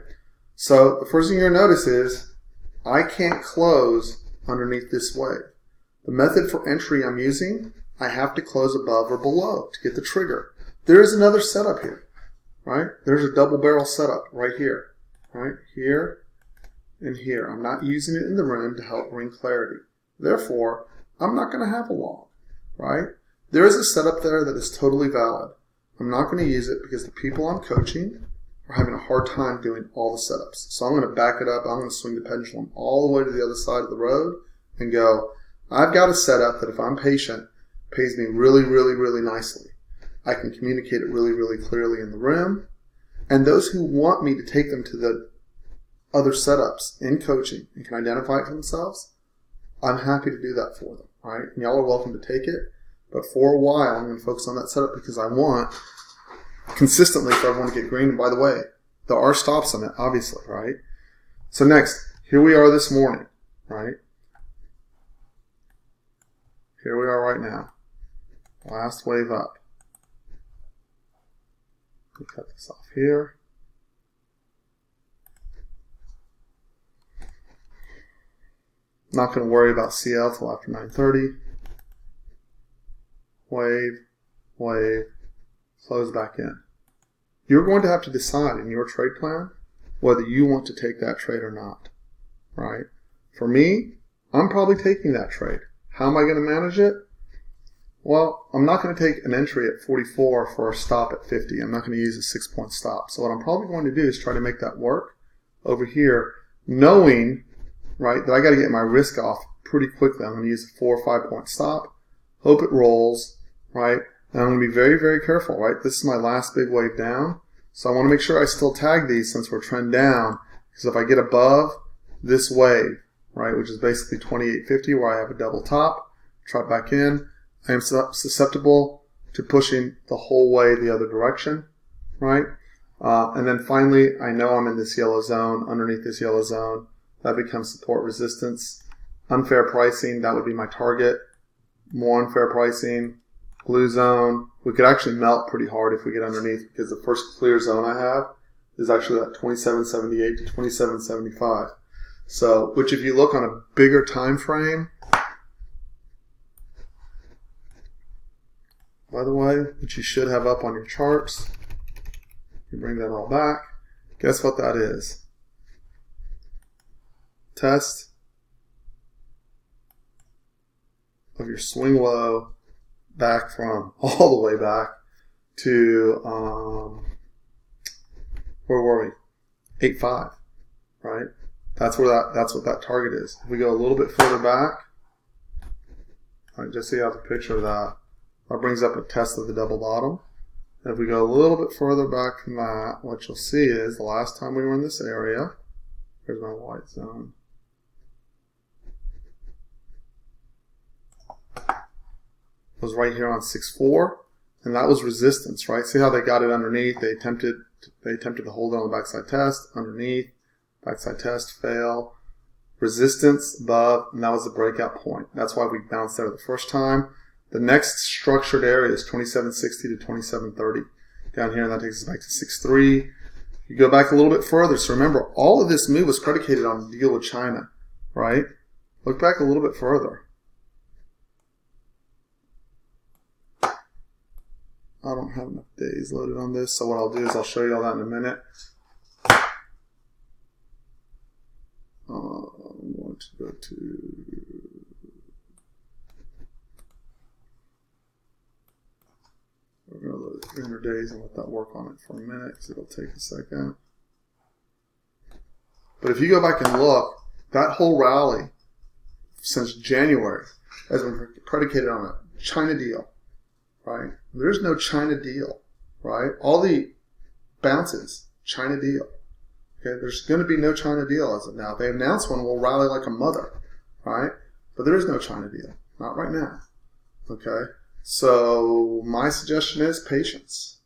So the first thing you're going to notice is I can't close underneath this wave. The method for entry I'm using, I have to close above or below to get the trigger. There is another setup here. Right? There's a double barrel setup right here. Right? Here. And here. I'm not using it in the room to help bring clarity. Therefore, I'm not going to have a long, right? There is a setup there that is totally valid. I'm not going to use it because the people I'm coaching are having a hard time doing all the setups. So I'm going to back it up. I'm going to swing the pendulum all the way to the other side of the road and go, I've got a setup that if I'm patient, pays me really, really, really nicely. I can communicate it really, really clearly in the room. And those who want me to take them to the other setups in coaching and can identify it for themselves, I'm happy to do that for them, right? And y'all are welcome to take it, but for a while I'm going to focus on that setup because I want consistently for everyone to get green. And by the way, there are stops on it, obviously, right? So next, here we are this morning, right? Here we are right now. Last wave up. Let me cut this off here. Not going to worry about CL till after 9:30. Wave, wave, close back in. You're going to have to decide in your trade plan whether you want to take that trade or not, right? For me, I'm probably taking that trade. How am I going to manage it? Well, I'm not going to take an entry at 44 for a stop at 50. I'm not going to use a 6-point stop. So what I'm probably going to do is try to make that work over here, knowing, right, that I got to get my risk off pretty quickly. I'm going to use a 4 or 5-point stop, hope it rolls, right? And I'm going to be very, very careful, right? This is my last big wave down. So I want to make sure I still tag these since we're trend down, because if I get above this wave, right, which is basically 28.50 where I have a double top, trot back in, I am susceptible to pushing the whole way the other direction, right? And then finally, I know I'm in this yellow zone, underneath this yellow zone. That becomes support resistance. Unfair pricing, that would be my target. More unfair pricing. Blue zone, we could actually melt pretty hard if we get underneath, because the first clear zone I have is actually that 27.78 to 27.75. So, which if you look on a bigger time frame, by the way, which you should have up on your charts, you bring that all back. Guess what that is? Test of your swing low back from all the way back to where were we? 8.5, right? That's what that target is. If we go a little bit further back, all right, just so you have a picture of that. That brings up a test of the double bottom. And if we go a little bit further back from that, what you'll see is the last time we were in this area, here's my white zone, was right here on 6.4, and that was resistance, right? See how they got it underneath? They attempted to hold it on the backside test, underneath, backside test, fail, resistance above, and that was the breakout point. That's why we bounced there the first time. The next structured area is 27.60 to 27.30 down here, and that takes us back to 6.3. You go back a little bit further. So remember, all of this move was predicated on the deal with China, right? Look back a little bit further. I don't have enough days loaded on this, so what I'll do is I'll show you all that in a minute. I'm going to go to... We're going to load 300 days and let that work on it for a minute, because it'll take a second. But if you go back and look, that whole rally since January has been predicated on a China deal, right? There's no China deal, right? All the bounces, China deal. Okay, there's going to be no China deal as of now. If they announce one, we'll rally like a mother, right? But there is no China deal, not right now. Okay, so my suggestion is patience,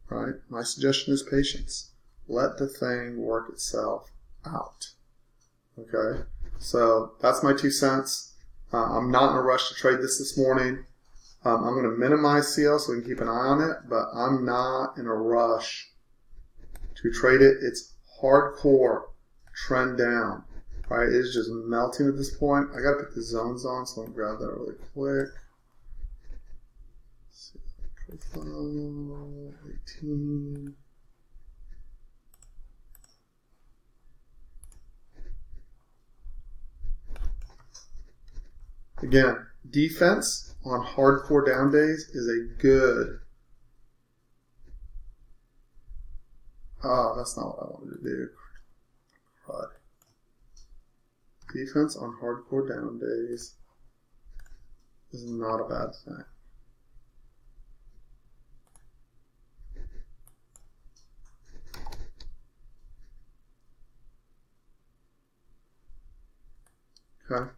right? My suggestion is patience. Let the thing work itself out. Okay, so that's my 2 cents. I'm not in a rush to trade this morning. I'm going to minimize CL so we can keep an eye on it, but I'm not in a rush to trade it. It's hardcore trend down, right? It's just melting at this point. I got to put the zones on, so let me grab that really quick. Profile 18. Again, defense on hardcore down days is a good... that's not what I wanted to do. Crud. Defense on hardcore down days is not a bad thing. Okay.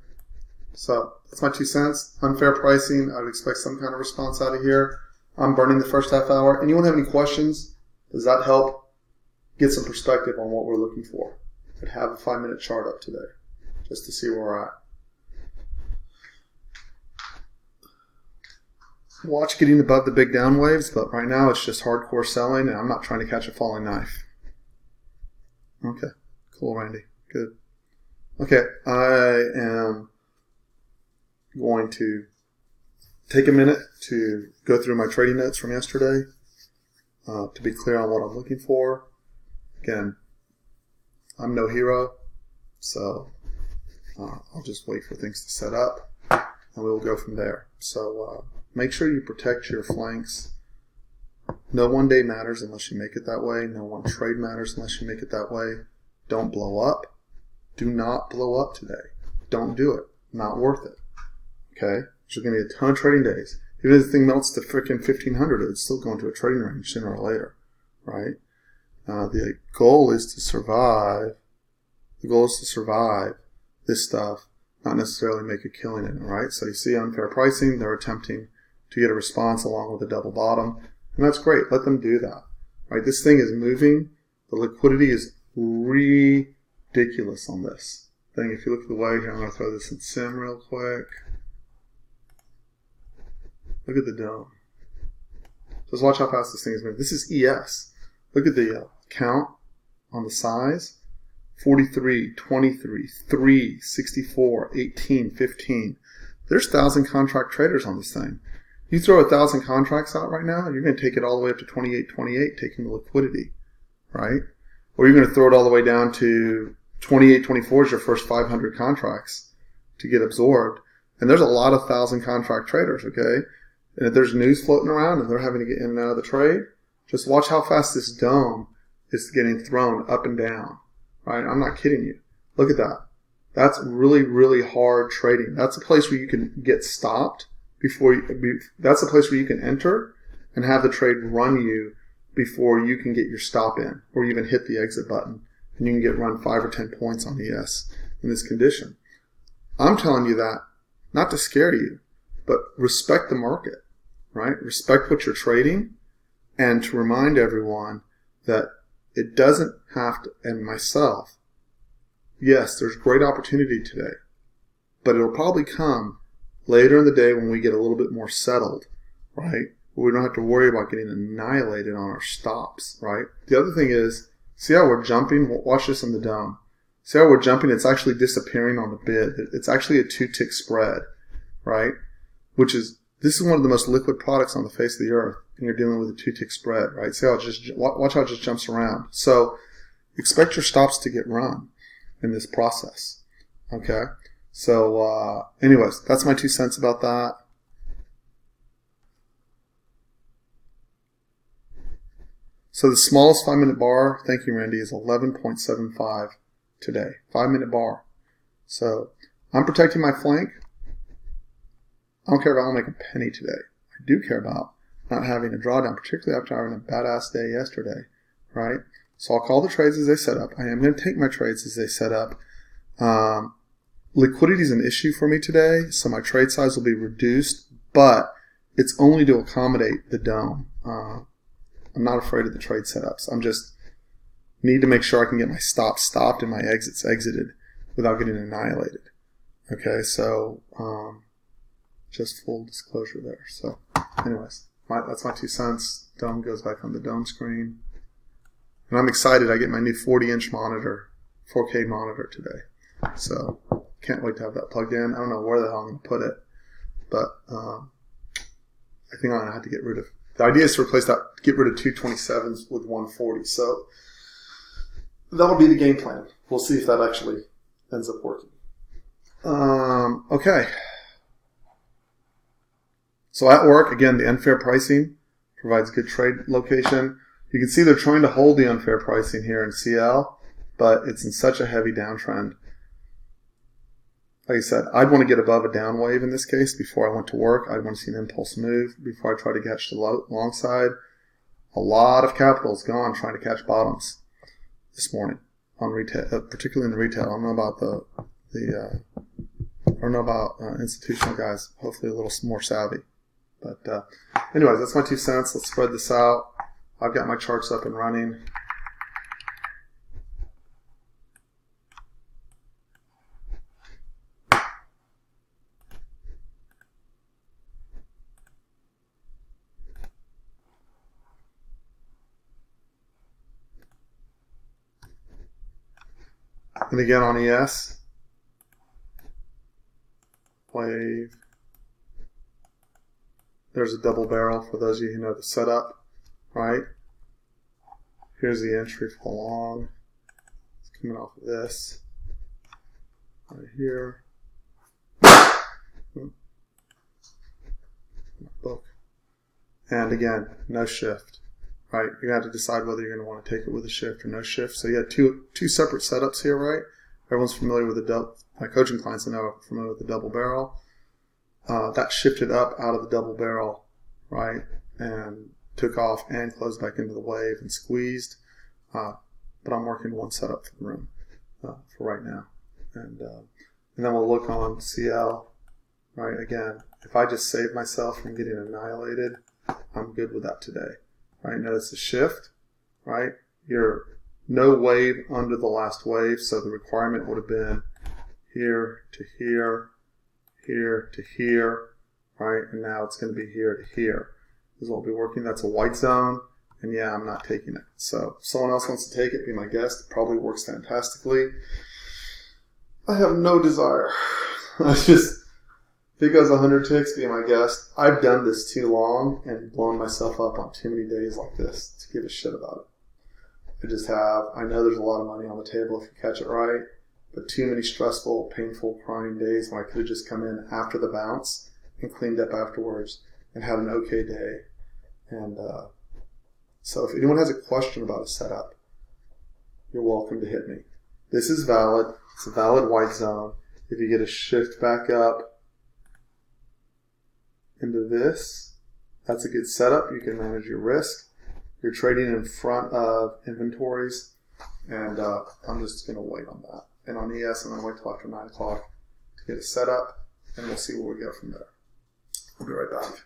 So that's my 2 cents. Unfair pricing. I would expect some kind of response out of here. I'm burning the first half hour. Anyone have any questions? Does that help get some perspective on what we're looking for? I'd have a 5-minute chart up today just to see where we're at. Watch getting above the big down waves, but right now it's just hardcore selling, and I'm not trying to catch a falling knife. Okay, cool, Randy. Good. Okay, I am going to take a minute to go through my trading notes from yesterday to be clear on what I'm looking for. Again, I'm no hero, so I'll just wait for things to set up, and we'll go from there. So make sure you protect your flanks. No one day matters unless you make it that way. No one trade matters unless you make it that way. Don't blow up. Do not blow up today. Don't do it. Not worth it. Okay? There's going to be a ton of trading days. Even if the thing melts to freaking 1500, it's still going to a trading range sooner or later. Right? The goal is to survive. The goal is to survive this stuff, not necessarily make a killing in it. Right? So you see unfair pricing. They're attempting to get a response along with a double bottom. And that's great. Let them do that. Right? This thing is moving. The liquidity is ridiculous on this thing. If you look at the way here, I'm going to throw this in sim real quick. Look at the dome. Just watch how fast this thing is moving. This is ES. Look at the count on the size. 43, 23, 3, 64, 18, 15. There's 1,000 contract traders on this thing. You throw 1,000 contracts out right now, you're going to take it all the way up to 28.28, taking the liquidity, right? Or you're going to throw it all the way down to 28.24 is your first 500 contracts to get absorbed. And there's a lot of 1,000 contract traders, okay? And if there's news floating around and they're having to get in and out of the trade, just watch how fast this dome is getting thrown up and down, right? I'm not kidding you. Look at that. That's really, really hard trading. That's a place where you can get stopped before you, that's a place where you can enter and have the trade run you before you can get your stop in or even hit the exit button. And you can get run 5 or 10 points on ES in this condition. I'm telling you that not to scare you, but respect the market, right? Respect what you're trading, and to remind everyone that it doesn't have to, and myself, yes, there's great opportunity today, but it'll probably come later in the day when we get a little bit more settled, right? We don't have to worry about getting annihilated on our stops, right? The other thing is, see how we're jumping? Watch this in the dome. See how we're jumping? It's actually disappearing on the bid. It's actually a 2-tick spread, right? This is one of the most liquid products on the face of the earth, and you're dealing with a 2-tick spread, right? See how watch how it just jumps around. So expect your stops to get run in this process, okay? So anyways, that's my 2 cents about that. So the smallest 5-minute bar, thank you, Randy, is 11.75 today. 5-minute bar. So I'm protecting my flank. I don't care if I don't make a penny today. I do care about not having a drawdown, particularly after having a badass day yesterday, right? So I'll call the trades as they set up. I am going to take my trades as they set up. Liquidity is an issue for me today, so my trade size will be reduced, but it's only to accommodate the dome. I'm not afraid of the trade setups. I'm just need to make sure I can get my stops stopped and my exits exited without getting annihilated. Okay, so just full disclosure there. So anyways, that's my 2 cents. Dome goes back on the dome screen. And I'm excited. I get my new 40-inch monitor, 4K monitor today. So can't wait to have that plugged in. I don't know where the hell I'm going to put it, but I think I'm going to have to get rid of. The idea is to replace that, get rid of 227s with 140. So that'll be the game plan. We'll see if that actually ends up working. Okay. So at work, again, the unfair pricing provides good trade location. You can see they're trying to hold the unfair pricing here in CL, but it's in such a heavy downtrend. Like I said, I'd want to get above a down wave in this case before I went to work. I'd want to see an impulse move before I try to catch the long side. A lot of capital is gone trying to catch bottoms this morning on retail, particularly in the retail. I don't know about I don't know about institutional guys. Hopefully a little more savvy. But anyways, that's my 2 cents. Let's spread this out. I've got my charts up and running. And again on ES, wave. There's a double barrel for those of you who know the setup, right? Here's the entry for the long. It's coming off of this right here. Book. And again, no shift, right? You're going to have to decide whether you're going to want to take it with a shift or no shift. So you have two separate setups here, right? Everyone's familiar with the double. My coaching clients I know are familiar with the double barrel. That shifted up out of the double barrel, right? And took off and closed back into the wave and squeezed. But I'm working one setup for the room for right now. And then we'll look on CL, right? Again, if I just save myself from getting annihilated, I'm good with that today, right? Notice the shift, right? You're no wave under the last wave, so the requirement would have been here to here, here to here, right? And now it's going to be here to here. This is what we'll be working. That's a white zone, and yeah, I'm not taking it. So if someone else wants to take it, be my guest. It probably works fantastically. I have no desire. If it goes 100 ticks, be my guest. I've done this too long and blown myself up on too many days like this to give a shit about it. I know there's a lot of money on the table if you catch it right, but too many stressful, painful, crying days when I could have just come in after the bounce and cleaned up afterwards and had an okay day. And so if anyone has a question about a setup, you're welcome to hit me. This is valid. It's a valid white zone. If you get a shift back up into this, that's a good setup. You can manage your risk. You're trading in front of inventories, and I'm just going to wait on that. And on ES, I'm going to wait till after 9 o'clock to get a setup, and we'll see where we go from there. I'll be right back.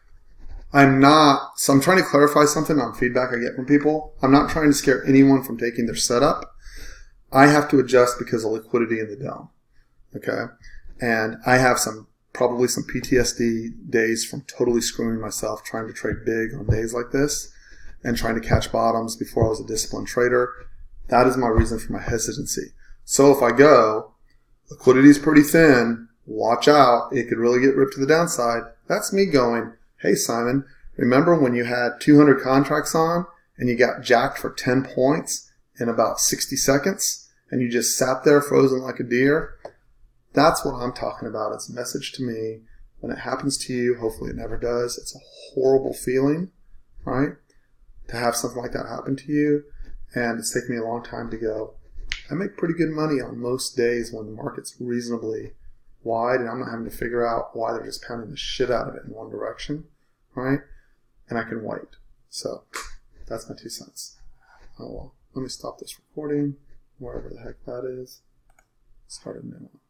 I'm trying to clarify something on feedback I get from people. I'm not trying to scare anyone from taking their setup. I have to adjust because of liquidity in the dome. Okay? And I have probably some PTSD days from totally screwing myself trying to trade big on days like this and trying to catch bottoms before I was a disciplined trader. That is my reason for my hesitancy. So if I go, liquidity is pretty thin, watch out, it could really get ripped to the downside. That's me going, hey Simon, remember when you had 200 contracts on and you got jacked for 10 points in about 60 seconds and you just sat there frozen like a deer? That's what I'm talking about. It's a message to me. When it happens to you, hopefully it never does. It's a horrible feeling, right? To have something like that happen to you. And it's taken me a long time to go, I make pretty good money on most days when the market's reasonably wide and I'm not having to figure out why they're just pounding the shit out of it in one direction, right? And I can wait. So that's my 2 cents. Oh well, let me stop this recording, wherever the heck that is. Start a new one.